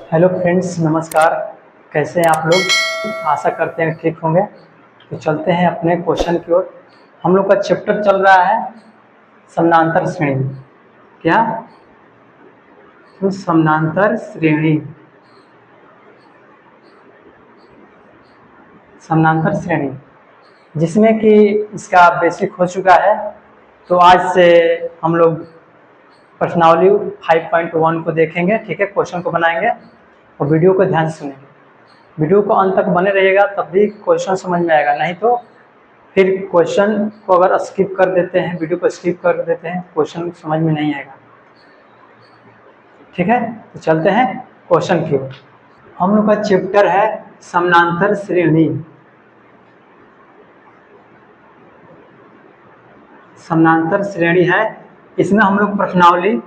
Hello friends, नमस्कार। कैसे हैं आप लोग? आशा करते हैं ठीक होंगे। तो चलते हैं अपने क्वेश्चन की ओर। हम लोग का चैप्टर चल रहा है समानांतर श्रेणी। क्या? तो समानांतर श्रेणी, समानांतर श्रेणी जिसमें कि इसका बेसिक हो चुका है। तो आज से हम लोग प्रश्नावली 5.1 को देखेंगे। ठीक है, क्वेश्चन को बनाएंगे और वीडियो को ध्यान से सुनेंगे। वीडियो को अंत तक बने रहिएगा, तब भी क्वेश्चन समझ में आएगा। नहीं तो फिर क्वेश्चन को अगर स्किप कर देते हैं, वीडियो को स्किप कर देते हैं, क्वेश्चन समझ में नहीं आएगा। ठीक है, तो चलते हैं क्वेश्चन की ओर। हम लोग का चैप्टर है समानांतर श्रेणी। समानांतर श्रेणी है, इसमें हम लोग प्रश्नावली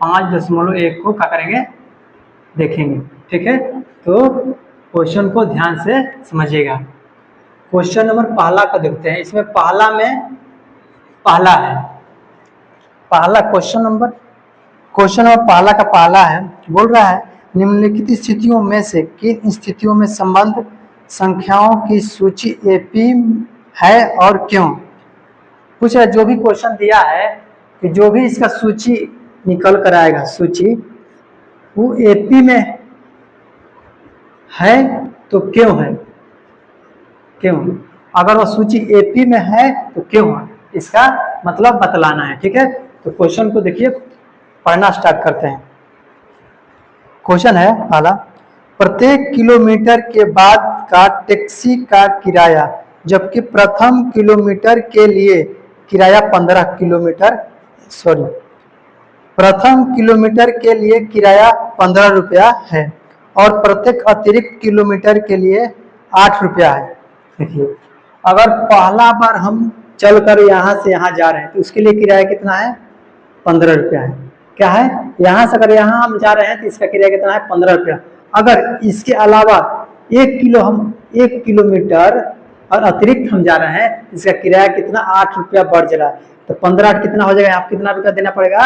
5.1 को क्या करेंगे, देखेंगे। ठीक है, तो क्वेश्चन को ध्यान से समझिएगा। क्वेश्चन नंबर पहला का देखते हैं। इसमें पहला में पहला है, पहला क्वेश्चन नंबर पहला का पहला है। बोल रहा है निम्नलिखित स्थितियों में से किन स्थितियों में संबंध संख्याओं की सूची एपी है और क्यों। पूछ रहा है, जो भी क्वेश्चन दिया है कि जो भी इसका सूची निकल कर आएगा, सूची वो एपी में है तो क्यों है, क्यों। अगर वो सूची एपी में है तो क्यों है, इसका मतलब बतलाना है। ठीक है, तो क्वेश्चन को देखिए, पढ़ना स्टार्ट करते हैं। क्वेश्चन है पहला, प्रत्येक किलोमीटर के बाद का टैक्सी का किराया, जबकि प्रथम किलोमीटर के लिए किराया 15 किलोमीटर प्रथम किलोमीटर के लिए किराया 15 रुपया है और प्रत्येक अतिरिक्त किलोमीटर के लिए 8 रुपया है। देखिए, अगर पहला बार हम चलकर यहाँ से यहाँ जा रहे हैं तो उसके लिए किराया कितना है, 15 रुपया है। क्या है, यहाँ से अगर यहाँ हम जा रहे हैं तो इसका किराया कितना है, 15 रुपया। अगर इसके अलावा 1 किलोमीटर और अतिरिक्त हम जा रहे हैं, इसका किराया कितना, 8 रुपया बढ़ जा रहा है। तो 15 कितना हो जाएगा, आप कितना रुपया देना पड़ेगा,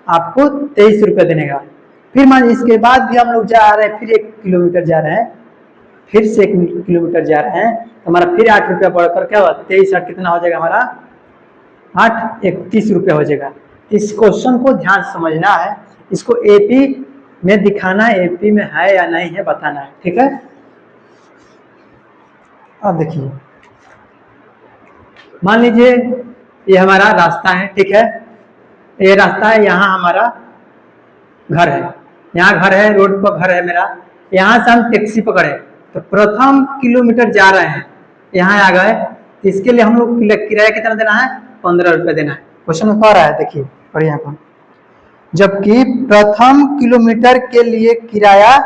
आपको 23 रुपया देने का। फिर मान इसके बाद भी हम लोग जा रहे हैं, फिर 1 किलोमीटर जा रहे हैं, फिर से 1 किलोमीटर जा रहे हैं, तो हमारा फिर 8 रुपया बढ़कर क्या हुआ, 23 8 कितना हो जाएगा हमारा, 8 31 रुपया हो जाएगा। इस क्वेश्चन को ध्यान समझना है, इसको एपी में दिखाना है, एपी में है या नहीं है बताना है। ठीक है, अब देखिए, मान लीजिए ये हमारा रास्ता है। ठीक है, ये रास्ता है, यहाँ हमारा घर है, यहाँ घर है, रोड पर घर है मेरा। यहाँ से हम टैक्सी पकड़े तो प्रथम किलोमीटर जा रहे हैं, यहाँ आ गए, तो इसके लिए हम लोग किराया कितना देना है, 15 रुपया देना है। क्वेश्चन में कह रहा है, देखिए पढ़िए यहाँ पर, जबकि प्रथम किलोमीटर के लिए किराया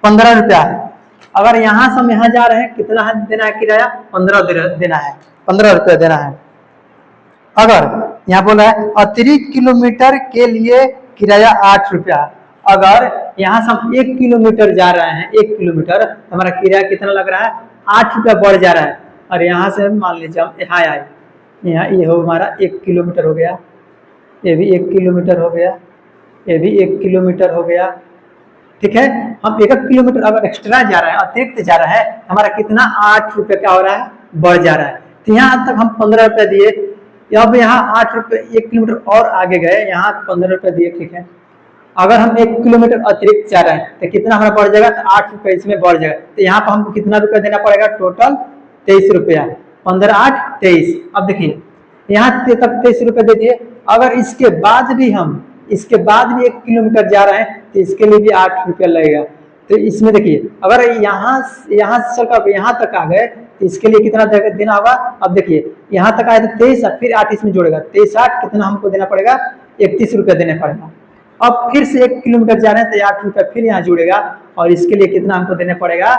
15 रुपया है। अगर यहाँ से हम यहाँ जा रहे हैं, कितना देना है किराया, 15 देना है, 15 रुपया देना है। अगर यहाँ बोला है अतिरिक्त किलोमीटर के लिए किराया 8 रुपया। अगर यहाँ से हम 1 किलोमीटर जा रहे हैं, 1 किलोमीटर, हमारा किराया कितना लग रहा है, 8 रुपया बढ़ जा रहा है। और यहाँ से मान लीजिए हम यहाँ आए, यहाँ ये हो हमारा 1 किलोमीटर हो गया, ये भी 1 किलोमीटर हो गया, ये भी 1 किलोमीटर हो गया। ठीक है, हम 1 किलोमीटर अगर एक्स्ट्रा जा रहे हैं, अतिरिक्त जा रहा है, हमारा कितना 8 रुपया क्या हो रहा है, बढ़ जा रहा है। तो यहाँ तक हम 15 रुपया दिए, अब यहाँ 8 रुपये 1 किलोमीटर और आगे गए, यहाँ 15 रुपये दिए। ठीक है, अगर हम 1 किलोमीटर अतिरिक्त जा रहे हैं तो कितना हमारा बढ़ जाएगा, तो 8 रुपये इसमें बढ़ जाएगा। तो यहाँ पर हमको कितना रुपया देना पड़ेगा, टोटल 23 रुपया, 15 8 23। अब देखिए, यहाँ तक 23 रुपये दे दिए। अगर इसके बाद भी 1 किलोमीटर जा रहे हैं तो इसके लिए भी 8 रुपया लगेगा। तो इसमें देखिए, अगर यहाँ से चलकर यहाँ तक आ गए तो इसके लिए कितना देना होगा। अब देखिए, यहाँ तक आए तो 23, फिर 8 इसमें जोड़ेगा, 23 8 कितना हमको देना पड़ेगा, 31 रुपया देना पड़ेगा। अब फिर से 1 किलोमीटर जा रहे हैं तो 8 रुपया फिर यहाँ जुड़ेगा, और इसके लिए कितना हमको देना पड़ेगा,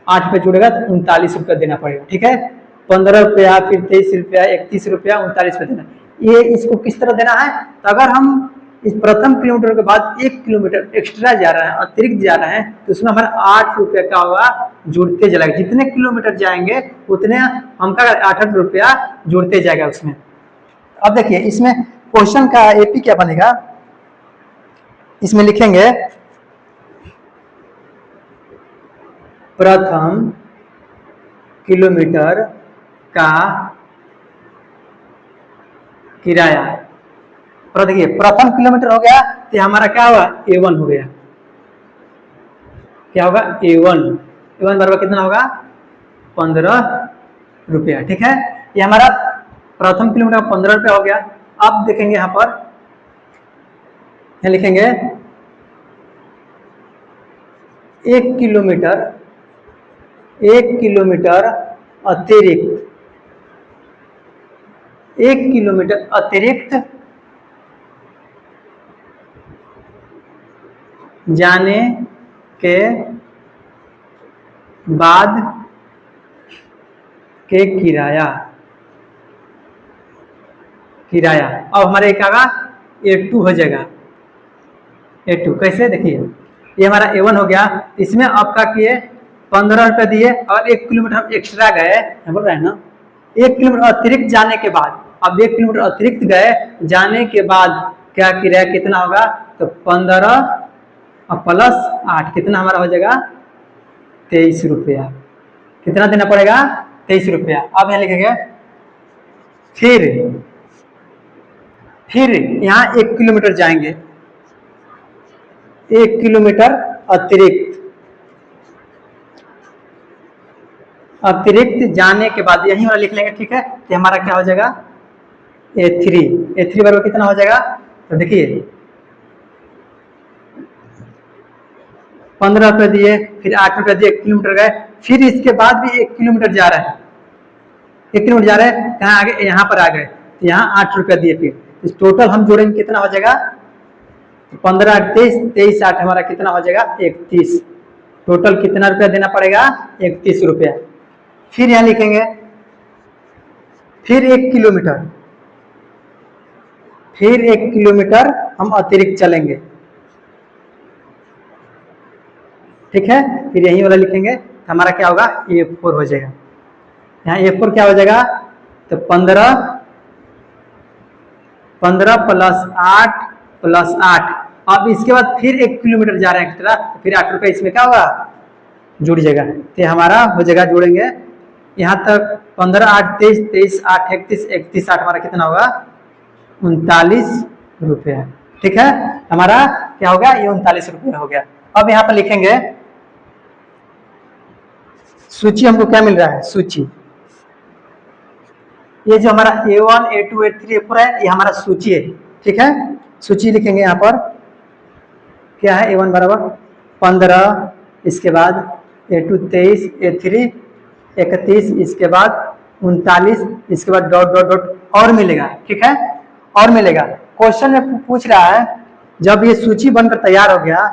8 रुपये जुड़ेगा तो 39 रुपया देना पड़ेगा। ठीक है, 15 रुपया, फिर 23 रुपया, 31 रुपया, 39 रुपया देना। ये इसको किस तरह देना है, तो अगर हम इस प्रथम किलोमीटर के बाद 1 किलोमीटर एक्स्ट्रा जा रहा है, अतिरिक्त जा रहा है, तो उसमें हमारा 8 रुपया का होगा, जुड़ते जाएगा। जितने किलोमीटर जाएंगे उतने हम का 8 रुपया जुड़ते जाएगा उसमें। अब देखिए इसमें क्वेश्चन का एपी क्या बनेगा, इसमें लिखेंगे प्रथम किलोमीटर का किराया। देखिए प्रथम किलोमीटर हो गया तो हमारा क्या हुआ, A1 हो गया। क्या होगा, A1 बराबर कितना होगा, 15 रुपया। ठीक है, ये हमारा प्रथम किलोमीटर का 15 रुपया हो गया। अब देखेंगे यहाँ पर, यहाँ लिखेंगे 1 किलोमीटर अतिरिक्त, 1 किलोमीटर अतिरिक्त जाने के बाद के किराया। अब हमारे क्या होगा, A2 हो जाएगा। A2 कैसे, देखिए ये हमारा A1 हो गया, इसमें आपका किए 15 रुपए दिए और 1 किलोमीटर हम एक्स्ट्रा गए, बोल रहे हैं ना, 1 किलोमीटर अतिरिक्त जाने के बाद, अब 1 किलोमीटर अतिरिक्त गए जाने के बाद क्या किराया कितना होगा, तो 15 और प्लस 8 कितना हमारा हो जाएगा, 23 रुपया। कितना देना पड़ेगा, 23 रुपया। अब यहाँ लिखेंगे फिर यहाँ 1 किलोमीटर जाएंगे, 1 किलोमीटर अतिरिक्त जाने के बाद यही वाला लिख लेंगे। ठीक है, तो हमारा क्या हो जाएगा, A3 बराबर कितना हो जाएगा, तो देखिए 15 रुपए दिए, फिर 8 रुपए दिए, 1 किलोमीटर गए, फिर इसके बाद भी 1 किलोमीटर जा रहा है, 1 किलोमीटर जा रहे हैं, कहाँ आगे, यहाँ पर आ गए, तो यहाँ 8 रुपया दिए। फिर इस टोटल हम जोड़ेंगे कितना हो जाएगा, 15 8 23, 23 8 हमारा कितना हो जाएगा, 31। टोटल कितना रुपया देना पड़ेगा, 31 रुपया। फिर यहाँ लिखेंगे फिर 1 किलोमीटर हम अतिरिक्त चलेंगे। ठीक है, फिर यही वाला लिखेंगे, हमारा क्या होगा, A4 हो जाएगा। यहाँ A4 क्या हो जाएगा, तो 15 प्लस 8। अब इसके बाद फिर 1 किलोमीटर जा रहे हैं एक्स्ट्रा, फिर 8 रुपये इसमें क्या होगा, जुड़ जाएगा। तो हमारा हो जाएगा, जोड़ेंगे यहाँ तक 15 8 23, 23 8 31, 31 8 हमारा कितना होगा, 39 रुपया। ठीक है, हमारा क्या होगा, ये 39 रुपया हो गया। अब यहाँ पर लिखेंगे सूची, हमको क्या मिल रहा है, सूची, ये जो हमारा A1 A2 A3 A4 है, ये हमारा सूची है। ठीक है, सूची लिखेंगे यहाँ पर, क्या है, A1 बराबर 15, इसके बाद A2 23, A3 31, इसके बाद 39, इसके बाद डॉट डॉट डॉट और मिलेगा। ठीक है, और मिलेगा। क्वेश्चन में पूछ रहा है जब ये सूची बनकर तैयार हो गया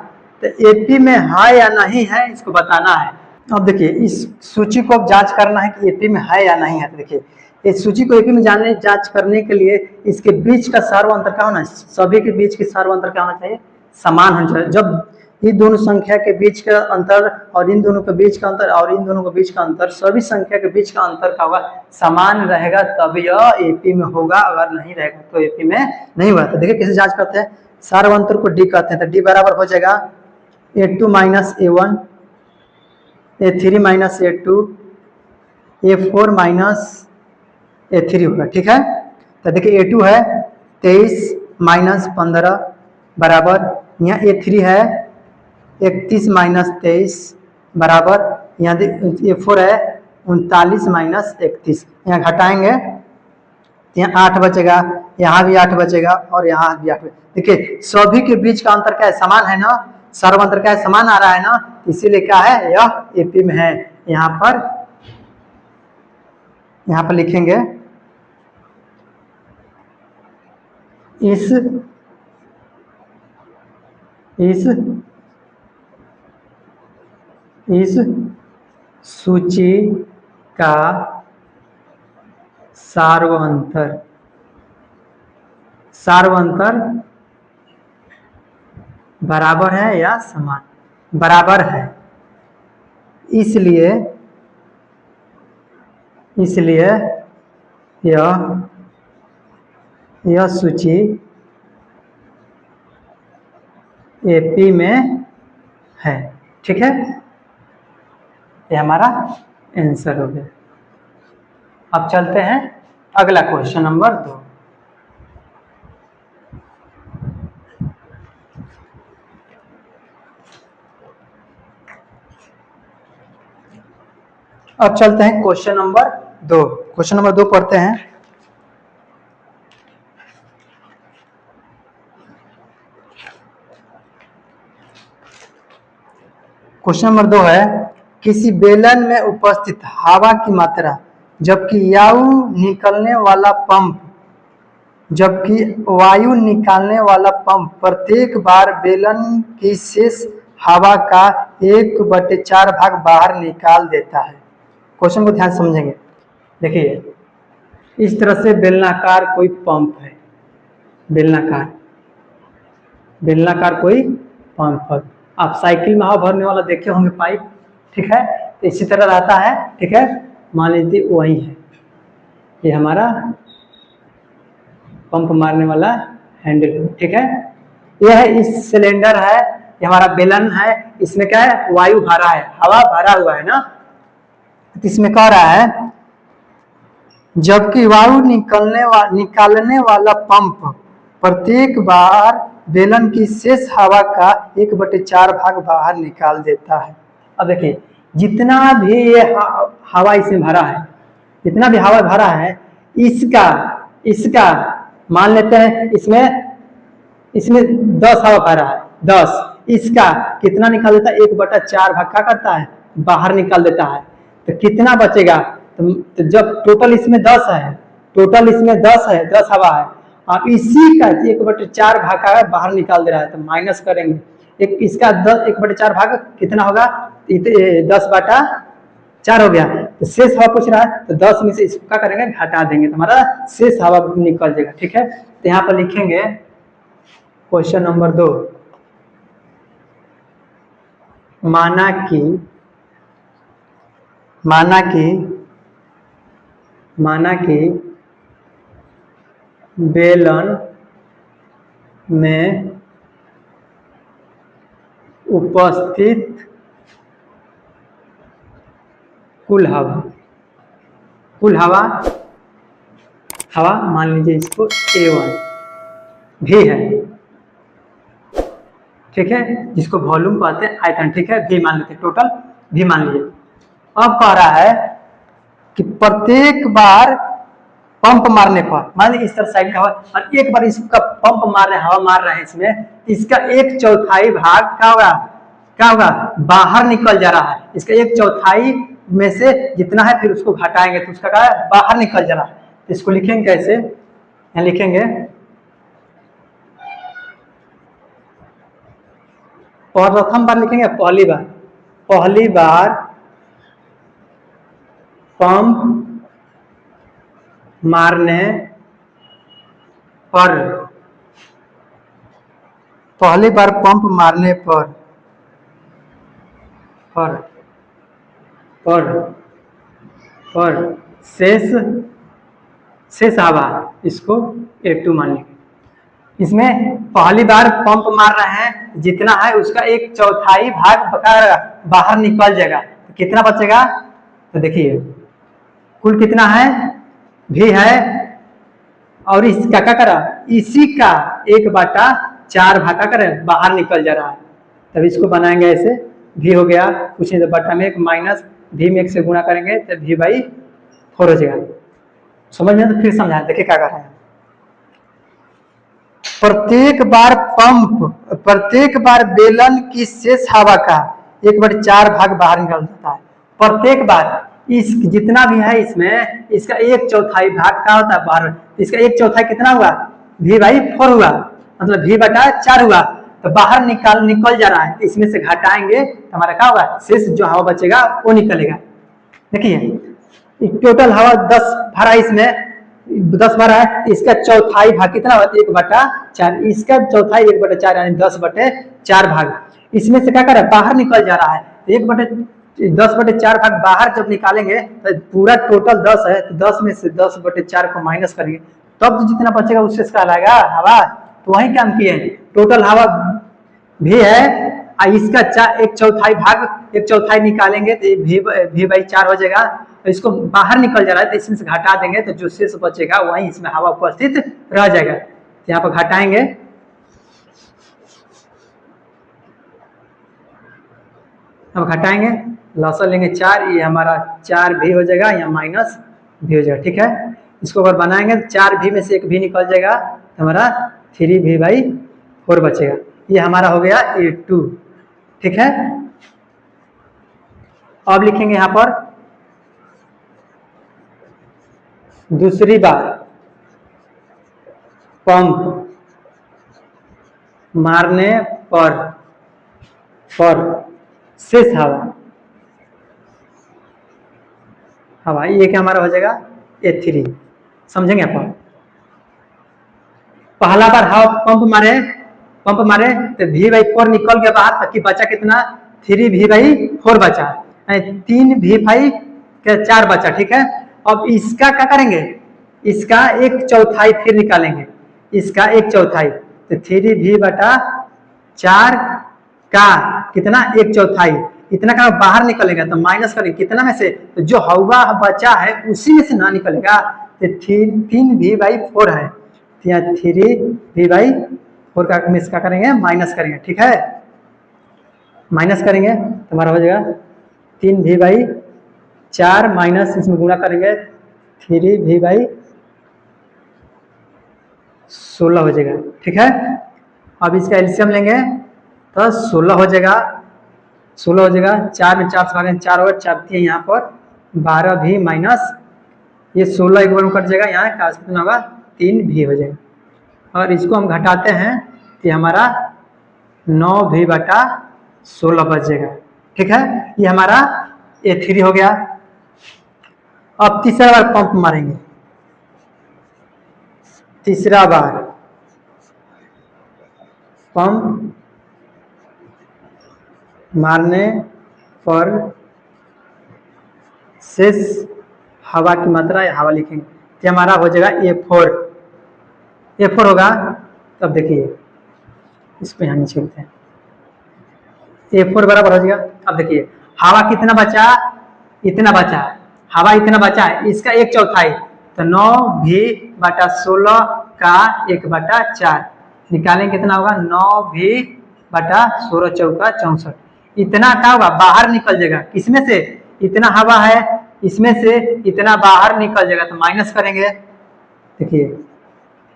तो एपी में है या नहीं है, इसको बताना है। अब देखिए इस सूची को अब जांच करना है कि एपी में है या नहीं है। तो देखिए इस सूची को एपी में जांच करने के लिए इसके बीच का सर्व अंतर क्या होना है, सभी के बीच की सर्व अंतर क्या होना चाहिए, समान होना चाहिए। जब ये दोनों संख्या के बीच का अंतर और इन दोनों के बीच का अंतर और इन दोनों के बीच का अंतर सभी संख्या के बीच का अंतर का होगा समान रहेगा तब यह एपी में होगा, अगर नहीं रहेगा तो एपी में नहीं होगा। तो देखिए कैसे जांच करते हैं, सर्व अंतर को डी कहते हैं, तो डी बराबर हो जाएगा A2 minus A1, A3 minus A2, A4 minus A3 होगा। ठीक है, तो देखिए A2 है 23 माइनस 15 बराबर, यहाँ A3 है 31 माइनस 23 बराबर, यहाँ A4 है 39 माइनस 31, यहाँ घटाएंगे यहाँ 8 बचेगा, यहाँ भी 8 बचेगा और यहाँ भी 8 बचेगा। देखिए सभी के बीच का अंतर क्या है, समान है ना, सर्व अंतर क्या है, समान आ रहा है ना, इसीलिए क्या है, यह एपी में है। यहाँ पर लिखेंगे इस सूची का सर्व अंतर बराबर है या समान, बराबर है, इसलिए यह यह सूची एपी में है। ठीक है, ये हमारा आंसर हो गया। अब चलते हैं अगला क्वेश्चन नंबर 2। अब चलते हैं क्वेश्चन नंबर 2। क्वेश्चन नंबर 2 पढ़ते हैं। क्वेश्चन नंबर 2 है, किसी बेलन में उपस्थित हवा की मात्रा जबकि वायु निकालने वाला पंप प्रत्येक बार बेलन की शेष हवा का 1/4 भाग बाहर निकाल देता है। क्वेश्चन को ध्यान से समझेंगे। देखिए, इस तरह से बेलनाकार कोई पंप है, बेलनाकार कोई पंप है। आप साइकिल में हवा भरने वाला देखे होंगे पाइप, ठीक है, तो इसी तरह रहता है। ठीक है, मान लीजिए वही है, ये हमारा पंप मारने वाला हैंडल। ठीक है, यह इस सिलेंडर है, ये हमारा बेलन है, इसमें क्या है, वायु भरा है, हवा भरा हुआ है ना। तो इसमें कह रहा है जबकि वायु निकालने वाला पंप प्रत्येक बार बेलन की शेष हवा का 1/4 भाग बाहर निकाल देता है। अब देखिए, जितना भी ये हवा इसमें भरा है, जितना भी हवा भरा है, इसका मान लेते हैं इसमें 10 हवा भरा है, 10, इसका कितना निकाल देता है, 1/4 भाग क्या करता है, बाहर निकाल देता है। तो कितना बचेगा, तो जब टोटल इसमें 10 है, 10 हवा है, आप इसी का 1/4 भाग का बाहर निकाल दे रहा है, तो माइनस करेंगे। इसका 1/4 भाग कितना होगा, 10/4 हो गया। तो शेष हवा पूछ रहा है, तो 10 में से इसको क्या करेंगे, घटा देंगे, तो हमारा शेष हवा निकल जाएगा। ठीक है, तो यहाँ पर लिखेंगे क्वेश्चन नंबर 2, माना कि बेलन में उपस्थित कुल हवा मान लीजिए इसको A1 भी है। ठीक है, जिसको वॉल्यूम कहते हैं, आयतन। ठीक है, भी मान लेते हैं, टोटल भी मान लीजिए। अब कह रहा है कि प्रत्येक बार पंप मारने पर, मान लीजिए इस तरह साइड का हवा, और एक बार इसका पंप मार रहे हैं, हवा मार रहे हैं, इसमें इसका 1/4 भाग क्या होगा, बाहर निकल जा रहा है। इसका 1/4 में से जितना है फिर उसको घटाएंगे, तो उसका क्या है, बाहर निकल जा रहा है। इसको लिखेंगे कैसे, यहाँ लिखेंगे प्रथम बार लिखेंगे, पहली बार पंप मारने पर, शेष हवा, इसको A2 मान लेंगे। इसमें पहली बार पंप मार रहे हैं, जितना है उसका 1/4 भाग बाहर निकल जाएगा, तो कितना बचेगा, तो देखिए कुल कितना है, भी है, और इसका क्या करा, इसी का 1/4 भाग क्या करे, बाहर निकल जा रहा है। तब इसको बनाएंगे ऐसे, भी हो गया, कुछ नहीं तो बटा में 1 माइनस भी में 1 से गुणा करेंगे तो V/4 हो जाएगा। समझ में, तो फिर समझाएं, देखिए क्या कर रहे हैं। प्रत्येक बार बेलन की शेष हवा का 1/4 भाग बाहर निकल जाता है। प्रत्येक बार इस जितना भी है इसमें, इसका 1/4 भाग क्या होता है, बाहर। इसका 1/4 कितना हुआ, V/4 हुआ, मतलब V/4 हुआ, तो बाहर निकल जा रहा है। इसमें से घटाएंगे तो हमारा क्या होगा, शेष जो हवा बचेगा वो निकलेगा। देखिए टोटल हवा 10 भरा, इसमें 10 भरा है, इसका 1/4 भाग कितना होता है, 1/4, इसका 1/4 1/4 यानी 10/4 भाग। इसमें से क्या कर रहा है, बाहर निकल जा रहा है। 10/4 भाग बाहर जब निकालेंगे तो पूरा टोटल 10 है, तो 10 में से 10/4 को माइनस करेंगे, तब तो जितना बचेगा उससे कहलाएगा हवा। तो वही काम किए, टोटल हवा भी है, इसका एक चौथाई भाग, एक चौथाई निकालेंगे तो भी बाई 4 हो जाएगा। तो इसको बाहर निकल जा रहा है तो इसमें से घटा देंगे तो जो शेष बचेगा वही इसमें हवा उपस्थित रह जाएगा। तो यहाँ पर घटाएंगे, अब घटाएंगे, लॉसल लेंगे 4, ये हमारा 4 भी हो जाएगा, यहाँ माइनस भी हो जाएगा। ठीक है, इसको अगर बनाएंगे तो 4 भी में से एक भी निकल जाएगा तो हमारा 3 भी बाई 4 बचेगा। ये हमारा हो गया A2। ठीक है, अब लिखेंगे यहां पर दूसरी बार पंप मारने पर शेष हवा ये क्या हमारा हो जाएगा A3। समझेंगे आप, पहला बार हवा पंप मारे तो V बाई 4 निकल गया बाहर, ताकि बचा कितना 3 V बाई 4 बचा, 3 V बाई 4 बचा। ठीक है, अब इसका क्या करेंगे, इसका एक चौथाई फिर निकालेंगे, इसका एक चौथाई, तो 3 V बटा 4 का कितना एक चौथाई, इतना का बाहर निकलेगा तो माइनस करेंगे कितना में से, तो जो हवा बचा है उसी में से ना निकलेगा, तो 3 V बाई 4 है, तो यहाँ 3 V बाई 4 का में इसका करेंगे माइनस करेंगे। ठीक है, माइनस करेंगे तो हमारा हो जाएगा 3 V बाई 4 माइनस इसमें गुणा करेंगे 3 V बाई 16 हो जाएगा। ठीक है, अब इसका एलसीएम लेंगे तो 16 हो जाएगा, 16 हो जाएगा, 4 में 4 से भागेंगे 4 होगा, 4 थी यहाँ पर 12 भी माइनस ये 16 एक बार में कट जाएगा, यहाँ का कितना होगा 3 भी हो जाएगा। और इसको हम घटाते हैं तो हमारा 9 भी बटा 16 बच जाएगा। ठीक है, ये हमारा A3 हो गया। अब तीसरा बार पंप मारेंगे, तीसरा बार पंप मारने पर शेष हवा की मात्रा या हवा लिखेंगे, तो हमारा हो जाएगा A4 होगा। तब देखिए इसको यहाँ नीचे लिखते हैं, A4 बराबर हो जाएगा। अब देखिए हवा कितना बचा, इतना बचा, हवा इतना बचा है, इसका एक चौथाई, तो 9 भी बटा 16 का 1 बटा 4 निकालेंगे कितना होगा 9 भी बटा 16 चौका 64, इतना क्या होगा बाहर निकल जाएगा, किसमें से इतना हवा है इसमें से इतना बाहर निकल जाएगा, तो माइनस करेंगे। देखिए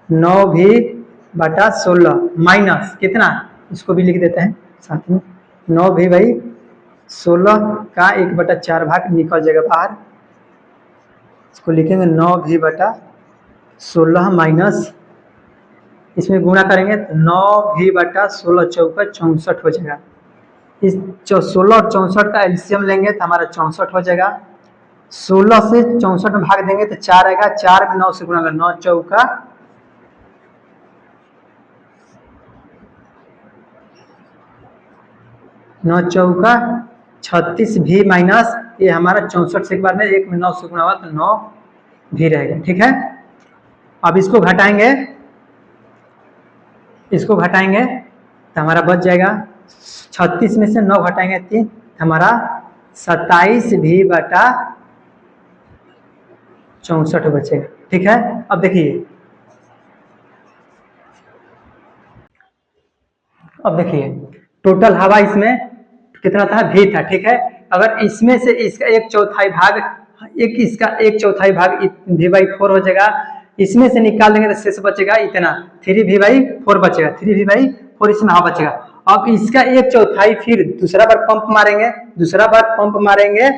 9 भी बटा 16 माइनस कितना, इसको भी लिख देते हैं साथ में, 9 भी भाई 16 का 1 बटा 4 भाग निकल जाएगा बाहर, इसको लिखेंगे 9 भी बटा 16 माइनस इसमें गुणा करेंगे तो 9 भी बटा 16 चौका 64 हो जाएगा। इस 16 और 64 का एलसीएम लेंगे तो हमारा 64 हो जाएगा। 16 से 64 में भाग देंगे तो 4 आएगा, 4 में 9 से गुणा कर 9 चौका 9 चौका 36 भी माइनस ये हमारा 64 से एक बार में 1 में 9 से गुणा हुआ तो 9 भी रहेगा। ठीक है, अब इसको घटाएंगे, इसको घटाएंगे तो हमारा बच जाएगा 36 में से 9 घटाएंगे 3, हमारा 27 भी बटा 64 बचेगा। ठीक है, अब देखिए, अब देखिए टोटल हवा इसमें कितना था भी था। ठीक है, अगर इसमें से इसका एक चौथाई भाग, इसका एक चौथाई भाग भी बाई 4 हो जाएगा, इसमें से निकाल देंगे तो शेष बचेगा इतना 3 भी बाई 4 बचेगा, 3 भी बाई 4 इसमें हवा बचेगा। अब इसका एक चौथाई फिर दूसरा बार पंप मारेंगे, दूसरा बार पंप मारेंगे,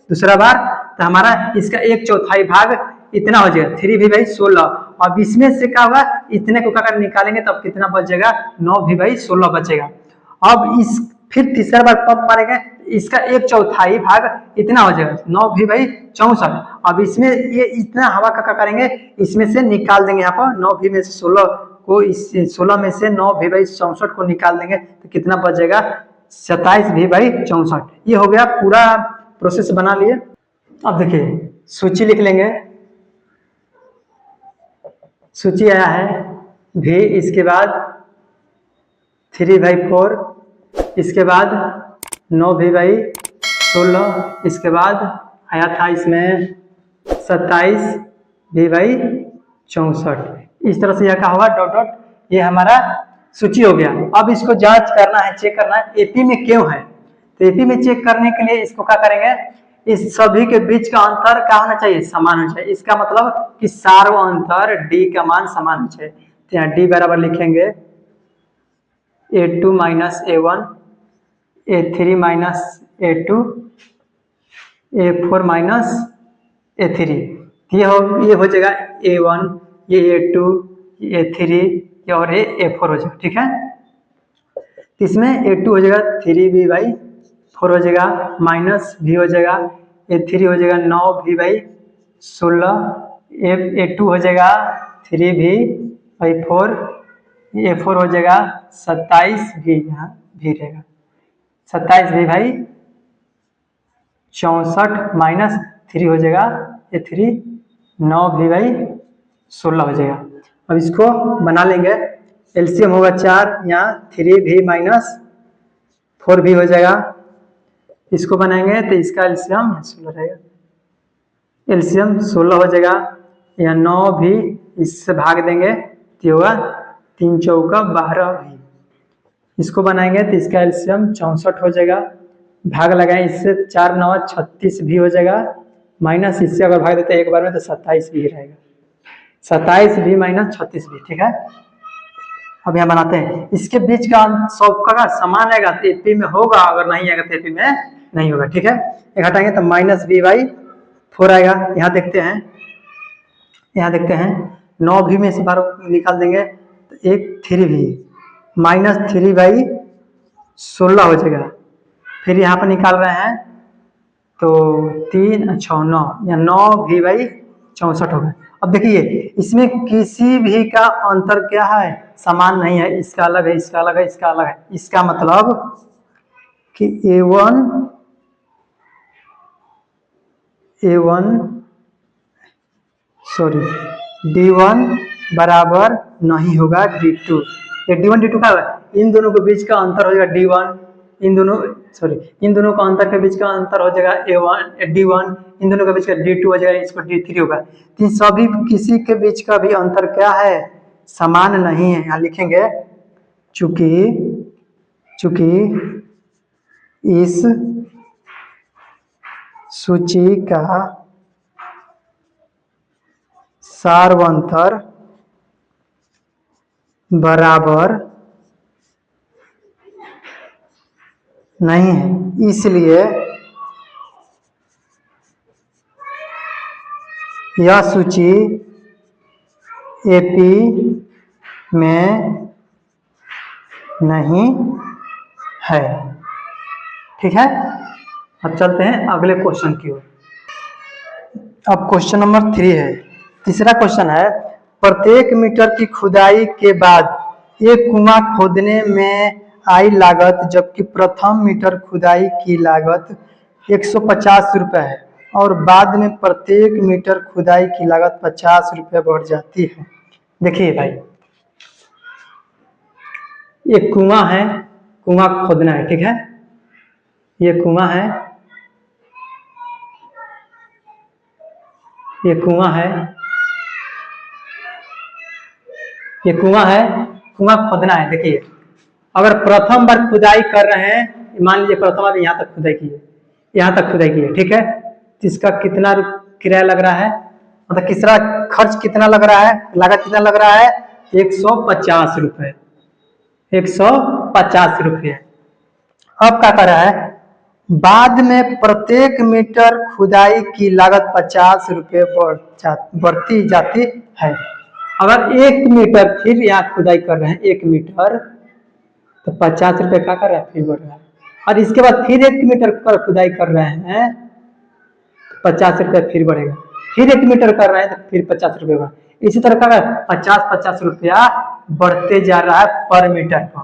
दूसरा बार तो हमारा इसका एक चौथाई भाग इतना हो जाएगा 3 भी बाई 16। अब इसमें से क्या होगा इतने को क्या निकालेंगे तब कितना बच जाएगा 9 भी बाई 16 बचेगा। अब इस फिर तीसरा बार पंप मारेंगे, इसका एक चौथाई भाग इतना हो जाएगा 9 भी बाई 64। अब इसमें ये इतना हवा का करेंगे, इसमें से निकाल देंगे, यहाँ पर 9 भी में से 16 को, इस 16 में से 9 भी बाई 64 को निकाल देंगे तो कितना बच जाएगा 27 भी बाई 64। ये हो गया, पूरा प्रोसेस बना लिए। अब देखिए सूची लिख लेंगे, सूची आया है भी, इसके बाद 3/4, इसके बाद 9v/16, इसके बाद आया था इसमें 27v/64। इस तरह से यह क्या होगा डॉट डॉट, ये हमारा सूची हो गया। अब इसको जांच करना है, चेक करना है एपी में क्यों है। तो एपी में चेक करने के लिए इसको क्या करेंगे, इस सभी के बीच का अंतर क्या होना चाहिए, समान होना चाहिए। इसका मतलब कि सार्व अंतर d का मान समान होना चाहिए। तो यहाँ d बराबर लिखेंगे a2 minus a1, a3 minus a2, a4 minus a3। ये हो जाएगा a1, ये a2, ये a3 और ये a4 हो जाएगा। ठीक है, इसमें a2 हो जाएगा 3v/4 हो जाएगा, माइनस v हो जाएगा, a3 हो जाएगा 9v/16, a2 हो जाएगा 3v/4, a4 हो जाएगा 27v, यहाँ v रहेगा 27v/64 माइनस 3 हो जाएगा a3 9v/16 हो जाएगा। अब इसको बना लेंगे, एलसीएम होगा 4, यहाँ 3v/4v हो जाएगा। इसको बनाएंगे तो इसका एलसीएम 16 रहेगा, एलसीएम 16 हो जाएगा। यहाँ 9 भी इससे भाग देंगे तो होगा 3 चौका 12v। इसको बनाएंगे तो इसका एलसीएम 64 हो जाएगा, भाग लगाएं इससे 4 9 36 भी हो जाएगा, माइनस इससे अगर भाग देते हैं एक बार में तो 27 भी रहेगा, 27 भी माइनस 36 भी। ठीक है, अब यहाँ बनाते हैं, इसके बीच का सबका समान आएगा तो एपी में होगा, अगर नहीं आएगा तो एपी में नहीं होगा। ठीक है, एक हटाएंगे तो माइनस v/4 आएगा। यहाँ देखते हैं 9v में से बार निकाल देंगे तो एक 3v माइनस 3/16 हो जाएगा। फिर यहाँ पर निकाल रहे हैं तो 3 6 9, या 9v/64 होगा। अब देखिए इसमें किसी भी का अंतर क्या है, समान नहीं है, इसका अलग है, इसका अलग है, इसका अलग है। इसका मतलब कि d1 बराबर नहीं होगा d2। ये d1 d2 का इन दोनों के बीच का अंतर हो जाएगा d1, इन दोनों का अंतर के बीच का अंतर हो जाएगा d1, इन दोनों के बीच का d2 हो जाएगा, इसको d3 होगा। तो सभी किसी के बीच का भी अंतर क्या है, समान नहीं है। यहाँ लिखेंगे चूंकि इस सूची का सार्वंतर बराबर नहीं है, इसलिए यह सूची एपी में नहीं है। ठीक है, अब चलते हैं अगले क्वेश्चन की ओर। अब क्वेश्चन नंबर 3 है, तीसरा क्वेश्चन है, प्रत्येक मीटर की खुदाई के बाद एक कुआं खोदने में आई लागत जबकि प्रथम मीटर खुदाई की लागत 150 रुपये है और बाद में प्रत्येक मीटर खुदाई की लागत 50 रुपये बढ़ जाती है। देखिए भाई, एक कुआं है, कुआं खोदना है। ठीक है, ये कुआं है, ये कुआं है, ये कुआं है, कुआं खोदना है। देखिए अगर प्रथम बार खुदाई कर रहे हैं, मान लीजिए प्रथम बार यहाँ तक खुदाई की है, यहाँ तक खुदाई की है। ठीक है, तो इसका कितना किराया लग रहा है, मतलब किसरा खर्च कितना लग रहा है, लागत कितना लग रहा है, 150 रुपये, 150 रुपये। अब क्या कर रहा है, बाद में प्रत्येक मीटर खुदाई की लागत 50 रुपये बढ़ती जाती है। अगर 1 मीटर फिर यहाँ खुदाई कर रहे हैं, 1 मीटर तो 50 रुपये क्या कर रहा है, फिर बढ़ रहा है। और इसके बाद फिर 1 मीटर पर खुदाई कर रहे हैं तो 50 रुपये फिर बढ़ेगा, फिर 1 मीटर कर रहे हैं तो फिर 50 रुपये बढ़, इसी तरह का 50-50 रुपया बढ़ते जा रहा है पर मीटर पर।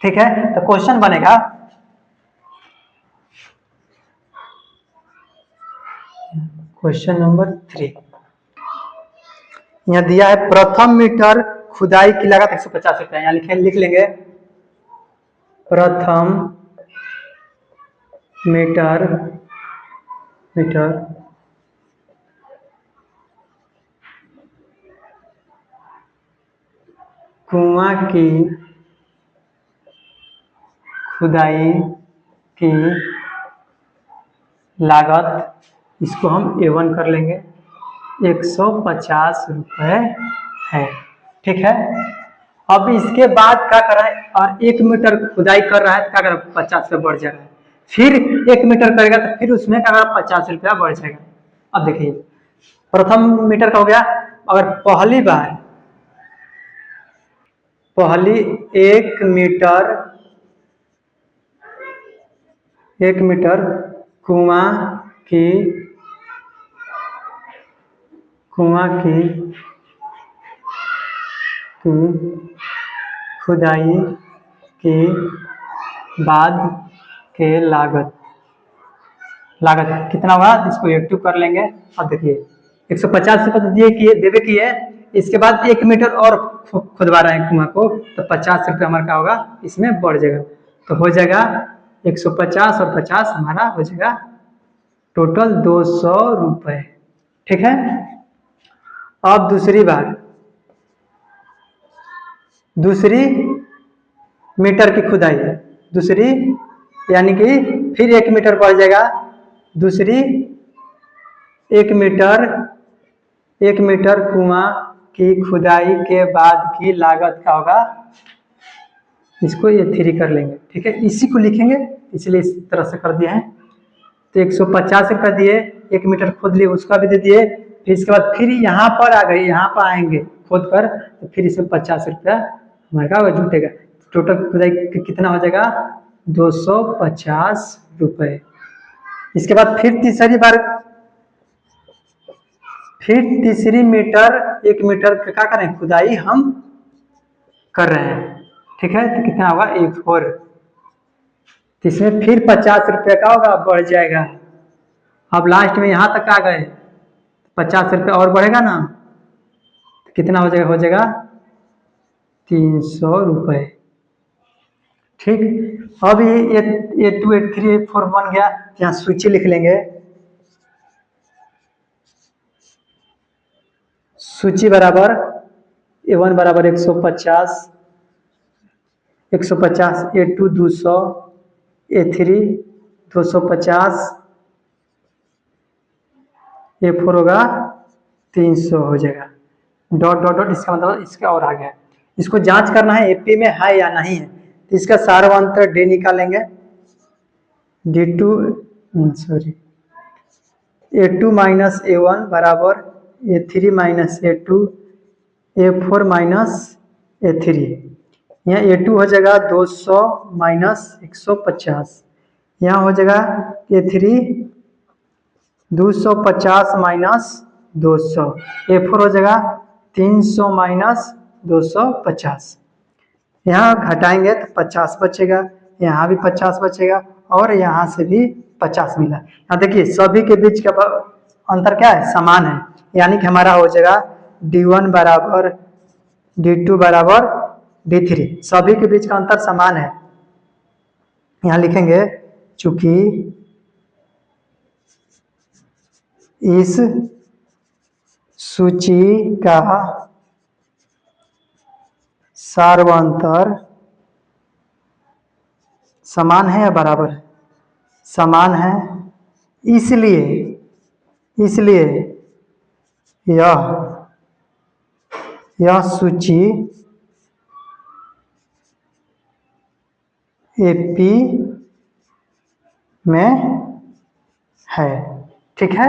ठीक है, तो क्वेश्चन बनेगा, क्वेश्चन नंबर 3, यहाँ दिया है प्रथम मीटर खुदाई की लागत 150 रुपया। यहाँ लिख लेंगे प्रथम मीटर कुआं की खुदाई की लागत, इसको हम A1 कर लेंगे, 150 रुपये है। ठीक है। अब इसके बाद क्या कर रहा है, और 1 मीटर खुदाई कर रहा है तो क्या कर 50 रुपये बढ़ जाएगा। फिर 1 मीटर करेगा तो फिर उसमें क्या 50 रुपया बढ़ जाएगा। अब देखिए प्रथम मीटर का हो गया। अगर पहली 1 मीटर कुआं की खुदाई के बाद के लागत कितना होगा, इसको A2 कर लेंगे। अब देखिए 150 रुपये देवे की है, इसके बाद 1 मीटर और खुदवा रहे हैं कुआं को, तो 50 रुपये हमारा क्या होगा, इसमें बढ़ जाएगा। तो हो जाएगा 150 और 50 हमारा हो जाएगा टोटल 200 रुपये। ठीक है। अब दूसरी मीटर की खुदाई है, यानी कि फिर 1 मीटर बढ़ जाएगा। दूसरी 1 मीटर कुआं की खुदाई के बाद की लागत क्या होगा, इसको A3 कर लेंगे। ठीक है। इसी को लिखेंगे, इसलिए इस तरह से कर दिए हैं। तो 150 रुपये दिए, 1 मीटर खोद लिए, उसका भी दे दिए। फिर इसके बाद फिर यहाँ पर आ गए, यहाँ पर आएंगे खोद कर, तो फिर इसमें 50 रुपया हमारे का जुटेगा। टोटल खुदाई कितना हो जाएगा, 250 रुपये। इसके बाद फिर तीसरी मीटर 1 मीटर का क्या करें, खुदाई हम कर रहे हैं। ठीक है। तो कितना होगा A4। इसमें फिर 50 रुपये का होगा, बढ़ जाएगा। अब लास्ट में यहाँ तक आ गए, 50 रुपये और बढ़ेगा ना, तो कितना हो जाएगा 300 रुपये। ठीक। अब ये A2 A3 A4 बन गया। यहाँ सूची लिख लेंगे। सूची बराबर A1 बराबर 150, A2 200, A3 250, A4 होगा 300 हो जाएगा। डॉट डॉट डॉट, इसका मतलब इसका और आ गया। इसको जांच करना है AP में है या नहीं है, तो इसका सारवांतर D निकालेंगे। A2 माइनस A1 बराबर A3 minus A2, A4 minus A3। यहाँ A2 हो जाएगा 200 माइनस 150, यहाँ हो जाएगा A3 250 माइनस 200, A4 हो जाएगा 300 माइनस 250। यहाँ घटाएंगे तो 50 बचेगा, यहाँ भी 50 बचेगा, और यहाँ से भी 50 मिला। यहाँ देखिए सभी के बीच का अंतर क्या है, समान है। यानी कि हमारा हो जाएगा D1 बराबर D2 बराबर D3, सभी के बीच का अंतर समान है। यहाँ लिखेंगे चूंकि इस सूची का सारवांतर समान है या बराबर है, समान है, इसलिए यह सूची AP में है। ठीक है।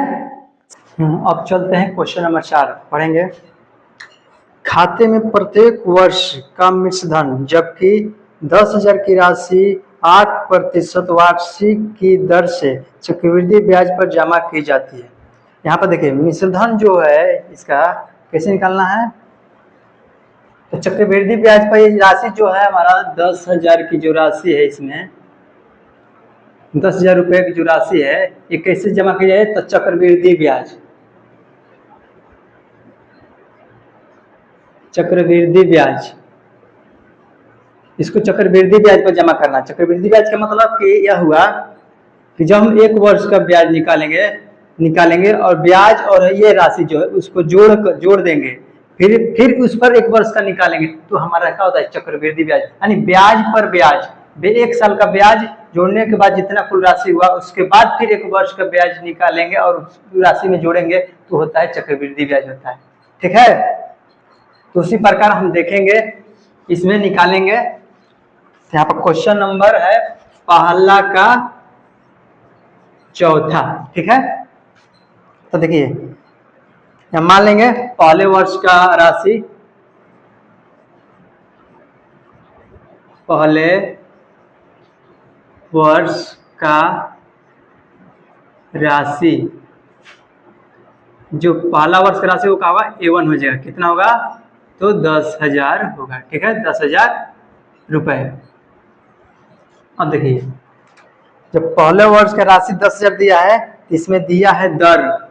अब चलते हैं क्वेश्चन नंबर 4 पढ़ेंगे। खाते में प्रत्येक वर्ष का मिश्रधन जबकि 10,000 की राशि 8% वार्षिक की दर से चक्रवृद्धि ब्याज पर जमा की जाती है। यहाँ पर देखिए मिश्रधन जो है इसका कैसे निकालना है, तो चक्रवृद्धि ब्याज पर ये राशि जो है हमारा 10,000 की जो राशि है, इसमें 10,000 रुपये की जो राशि है ये कैसे जमा की जाए, तो चक्रवृद्धि ब्याज चक्रवृद्धि ब्याज, इसको चक्रवृद्धि ब्याज पर जमा करना। चक्रवृद्धि ब्याज का मतलब कि यह हुआ कि जब हम 1 वर्ष का ब्याज निकालेंगे और ब्याज और ये राशि जो है उसको जोड़ देंगे, फिर उस पर 1 वर्ष का निकालेंगे, तो हमारा क्या होता है चक्रवृद्धि ब्याज, यानी ब्याज पर ब्याज। 1 साल का ब्याज जोड़ने के बाद जितना कुल राशि हुआ उसके बाद फिर 1 वर्ष का ब्याज निकालेंगे और उस राशि में जोड़ेंगे तो होता है चक्रवृद्धि ब्याज होता है। ठीक है, तो उसी प्रकार हम देखेंगे इसमें निकालेंगे। यहाँ पर क्वेश्चन नंबर है पहला का चौथा। ठीक है, तो देखिए हम मान लेंगे पहले वर्ष का राशि, पहले वर्ष का राशि, जो पहला वर्ष का राशि वो क्या होगा A1 हो जाएगा, कितना होगा तो 10,000 होगा। ठीक है, 10,000 रुपए। अब देखिए जब पहले वर्ष का राशि 10,000 दिया है, इसमें दिया है दर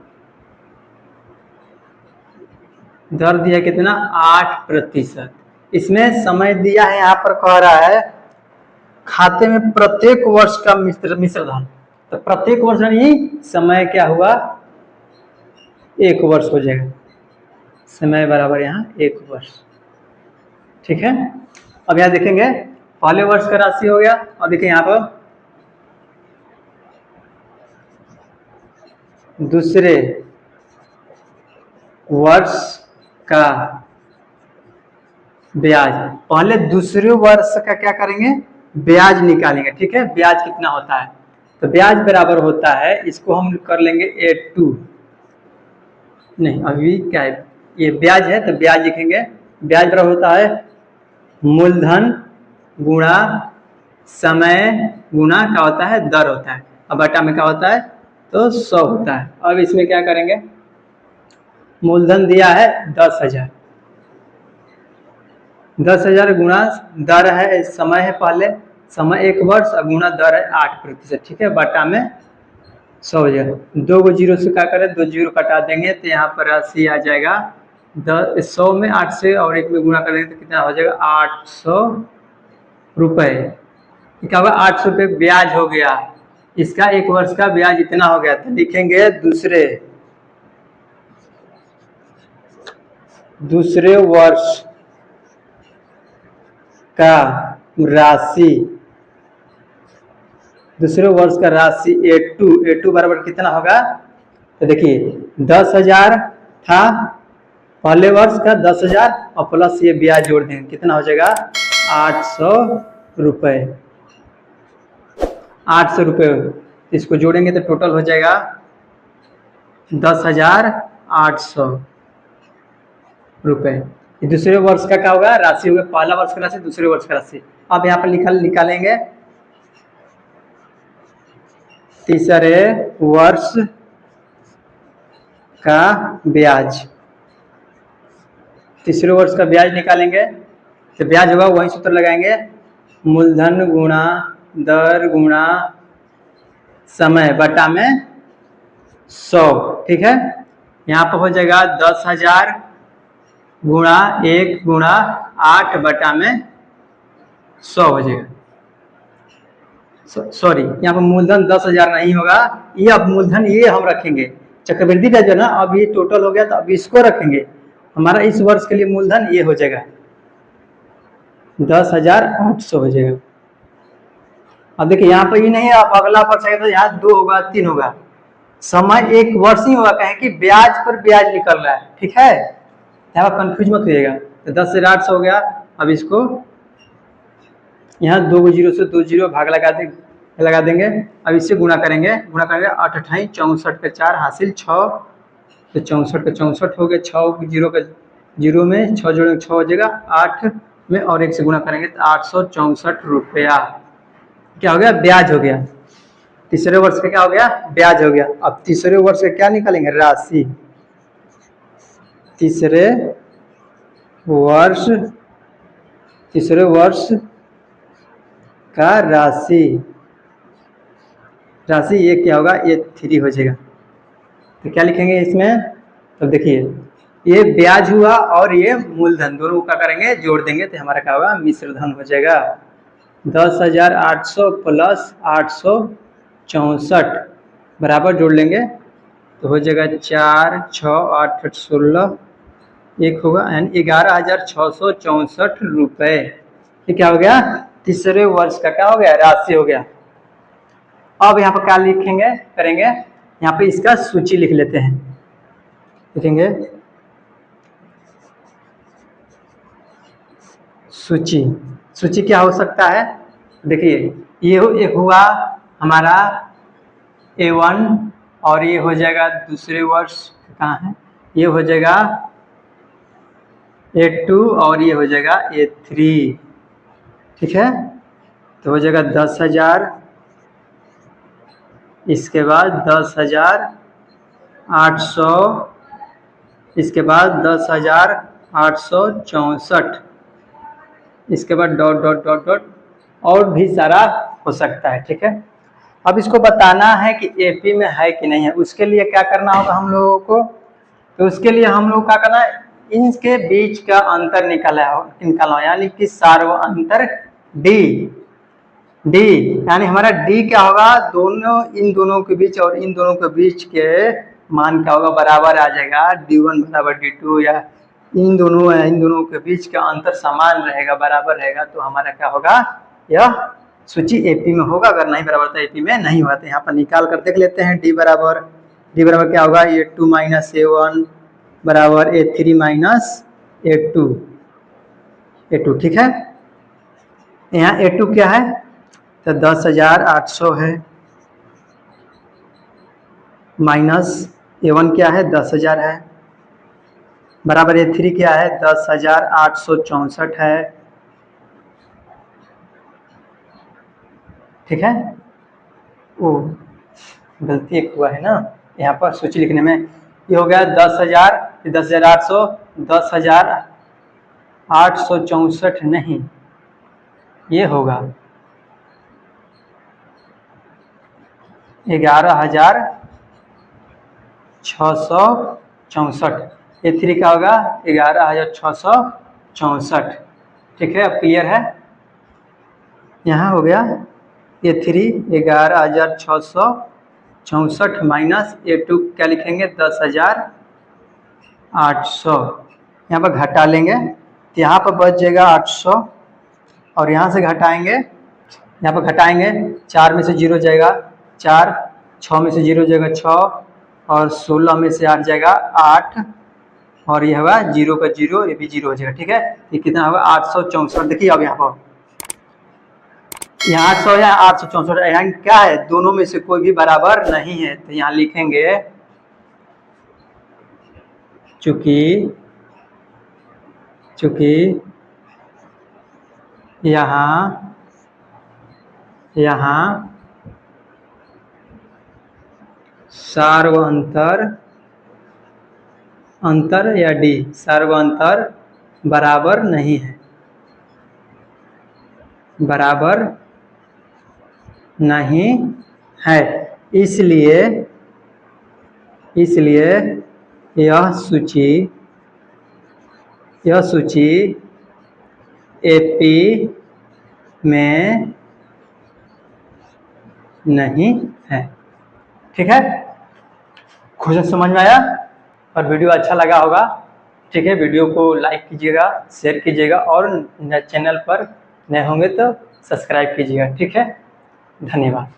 दिया कितना 8%। इसमें समय दिया है, यहाँ पर कह रहा है खाते में प्रत्येक वर्ष का मिश्रधन, तो प्रत्येक वर्ष यानी समय क्या हुआ 1 वर्ष हो जाएगा, समय बराबर यहाँ 1 वर्ष। ठीक है, अब यहाँ देखेंगे पहले वर्ष का राशि हो गया। और देखिए यहाँ पर दूसरे वर्ष का ब्याज, पहले दूसरे वर्ष का क्या करेंगे ब्याज निकालेंगे। ठीक है, ब्याज कितना होता है, तो ब्याज बराबर होता है, इसको हम कर लेंगे A2, नहीं अभी क्या है ये ब्याज है तो ब्याज लिखेंगे। ब्याज बराबर होता है मूलधन गुणा समय गुणा क्या होता है दर होता है, अब बटा में क्या होता है तो 100 होता है। अब इसमें क्या करेंगे, मूलधन दिया है 10,000, 10,000 गुणा दर है, समय है पहले, समय 1 वर्ष और गुणा दर है 8%। ठीक है, बटा में 100 हो जाएगा। 2 जीरो से क्या करें 2 जीरो कटा देंगे तो यहाँ पर राशि आ जाएगा 100 में 8 से और 1 में गुणा करेंगे तो कितना हो जाएगा 800 रुपए। क्या होगा 800 रुपये ब्याज हो गया, इसका 1 वर्ष का ब्याज इतना हो गया। तो लिखेंगे दूसरे वर्ष का राशि, दूसरे वर्ष का राशि A2 बराबर कितना होगा, तो देखिए 10,000 था पहले वर्ष का 10,000 और प्लस ये ब्याज जोड़ देंगे, कितना हो जाएगा 800 रुपए। 800 रुपये इसको जोड़ेंगे तो टोटल हो जाएगा 10,800 रुपए। दूसरे वर्ष का क्या होगा राशि होगा, पहला वर्ष का राशि दूसरे वर्ष का राशि। अब यहाँ पर निकालेंगे तीसरे वर्ष का ब्याज, तीसरे वर्ष का ब्याज निकालेंगे तो ब्याज होगा वही सूत्र लगाएंगे, मूलधन गुणा दर गुणा समय बटा में 100। ठीक है, यहाँ पर हो जाएगा 10,000 गुणा 1 गुणा 8 बटा में 100 हो जाएगा। सॉरी यहाँ पर मूलधन 10,000 नहीं होगा, ये अब मूलधन ये हम रखेंगे, चक्रवृद्धि ब्याज जो ना अब ये टोटल हो गया तो अब इसको रखेंगे, हमारा इस वर्ष के लिए मूलधन ये हो जाएगा 10,800 हो जाएगा। अब देखिए यहाँ पर ये नहीं है, अब अगला वर्ष है तो यहाँ 2 होगा 3 होगा, समय 1 वर्ष ही होगा, कहें कि ब्याज पर ब्याज निकल रहा है। ठीक है, यहाँ पर कंफ्यूज मत होइएगा। तो 10,800 हो गया, अब इसको यहाँ 2 जीरो से 2 जीरो भाग लगा देंगे। अब इससे गुणा करेंगे 8 अठाई 64 के 4 हासिल 6, तो 64 का 64 हो गया, 6 जीरो का जीरो में 6 जोड़ेंगे 6 हो जाएगा, 8 में और 1 से गुणा करेंगे तो 864 रुपया क्या हो गया ब्याज हो गया। तीसरे वर्ष का क्या हो गया ब्याज हो गया। अब तीसरे वर्ष का क्या निकालेंगे राशि, तीसरे वर्ष का राशि ये क्या होगा ये 3 हो जाएगा। तो क्या लिखेंगे इसमें, तो देखिए ये ब्याज हुआ और ये मूलधन, दोनों का करेंगे जोड़ देंगे तो हमारा क्या होगा, मिश्र धन हो जाएगा। 10,800 प्लस 864 बराबर जोड़ लेंगे तो हो जाएगा 4, 6, 8, 8, 16 एक होगा एंड 11,664 रुपए। ये क्या हो गया, तीसरे वर्ष का क्या हो गया, राशि हो गया। अब यहाँ पर क्या लिखेंगे करेंगे, यहाँ पे इसका सूची लिख लेते हैं, लिखेंगे सूची। सूची क्या हो सकता है, देखिए ये एक हुआ हमारा A1 और ये हो जाएगा दूसरे वर्ष कहाँ है, ये हो जाएगा A2 और ये हो जाएगा A3, ठीक है। तो हो जाएगा 10,000, इसके बाद 10,800, इसके बाद 10,864, इसके बाद डॉट डॉट डॉट डॉट और भी सारा हो सकता है, ठीक है। अब इसको बताना है कि एपी में है कि नहीं है, उसके लिए क्या करना होगा हम लोगों को, तो उसके लिए हम लोग क्या करना है, इनके बीच का अंतर निकालना यानी कि सार्व अंतर डी यानी हमारा डी क्या होगा, दोनों इन दोनों के बीच और इन दोनों के बीच के मान क्या होगा, बराबर आ जाएगा D1 बराबर D2, या इन दोनों के बीच का अंतर समान रहेगा, बराबर रहेगा, तो हमारा क्या होगा, यह सूची एपी में होगा। अगर नहीं बराबर तो एपी में नहीं होगा। तो यहाँ पर निकाल कर देख लेते हैं, डी बराबर क्या होगा, A2 माइनस A1 बराबर A3 माइनस A2, ठीक है। यहाँ A2 क्या है, तो 10,800 है, माइनस A1 क्या है, 10,000 है, बराबर A3 क्या है, 10,864 है, ठीक है। ओ गलती एक हुआ है ना यहाँ पर सूची लिखने में, ये हो गया 10,000, 10,800, 10,864 नहीं, ये होगा 11,664, A3 का होगा 11,664, ठीक है। अब क्लियर है, यहाँ हो गया A3 11,664 माइनस A2 क्या लिखेंगे, 10,800, यहाँ पर घटा लेंगे तो यहाँ पर बच जाएगा 800 और यहाँ से घटाएंगे, यहाँ पर घटाएंगे 4 में से 0 जाएगा 4, 6 में से 0 जाएगा 6 और 16 में से 8 जाएगा 8 और ये होगा 0 का 0, ये भी 0 हो जाएगा, ठीक है। ये कितना होगा 864। देखिए अब यहाँ पर यहाँ 800 या 864, यहाँ क्या है, दोनों में से कोई भी बराबर नहीं है, तो यहाँ लिखेंगे चूंकि यहाँ सार्व अंतर या डी सार्व अंतर बराबर नहीं है, बराबर नहीं है, इसलिए यह सूची एपी में नहीं है, ठीक है। क्वेश्चन समझ में आया और वीडियो अच्छा लगा होगा, ठीक है। वीडियो को लाइक कीजिएगा, शेयर कीजिएगा और चैनल पर नए होंगे तो सब्सक्राइब कीजिएगा, ठीक है। धन्यवाद।